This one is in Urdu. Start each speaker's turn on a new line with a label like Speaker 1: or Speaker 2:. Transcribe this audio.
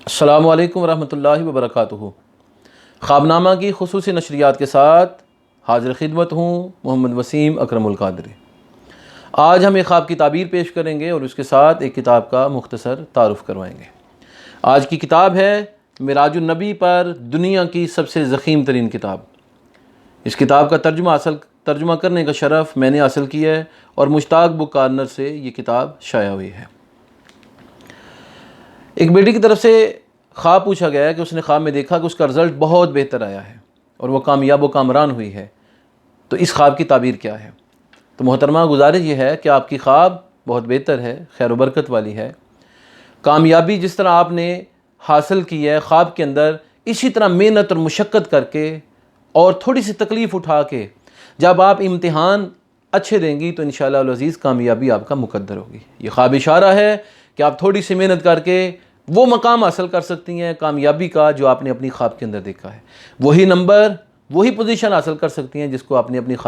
Speaker 1: السلام علیکم ورحمۃ اللہ وبرکاتہ۔ خوابنامہ کی خصوصی نشریات کے ساتھ حاضر خدمت ہوں محمد وسیم اکرم القادری۔ آج ہم ایک خواب کی تعبیر پیش کریں گے اور اس کے ساتھ ایک کتاب کا مختصر تعارف کروائیں گے۔ آج کی کتاب ہے معراج النبی پر دنیا کی سب سے ضخیم ترین کتاب۔ اس کتاب کا ترجمہ کرنے کا شرف میں نے حاصل کیا ہے اور مشتاق بک کارنر سے یہ کتاب شائع ہوئی ہے۔ ایک بیٹی کی طرف سے خواب پوچھا گیا ہے کہ اس نے خواب میں دیکھا کہ اس کا رزلٹ بہت بہتر آیا ہے اور وہ کامیاب و کامران ہوئی ہے، تو اس خواب کی تعبیر کیا ہے؟ تو محترمہ، گزارش یہ ہے کہ آپ کی خواب بہت بہتر ہے، خیر و برکت والی ہے۔ کامیابی جس طرح آپ نے حاصل کی ہے خواب کے اندر، اسی طرح محنت اور مشقت کر کے اور تھوڑی سی تکلیف اٹھا کے جب آپ امتحان اچھے دیں گی تو انشاءاللہ العزیز کامیابی آپ کا مقدر ہوگی۔ یہ خواب اشارہ ہے کہ آپ تھوڑی سی محنت کر کے وہ مقام حاصل کر سکتی ہیں کامیابی کا جو آپ نے اپنی خواب کے اندر دیکھا ہے، وہی نمبر، وہی پوزیشن حاصل کر سکتی ہیں جس کو آپ نے اپنی خواب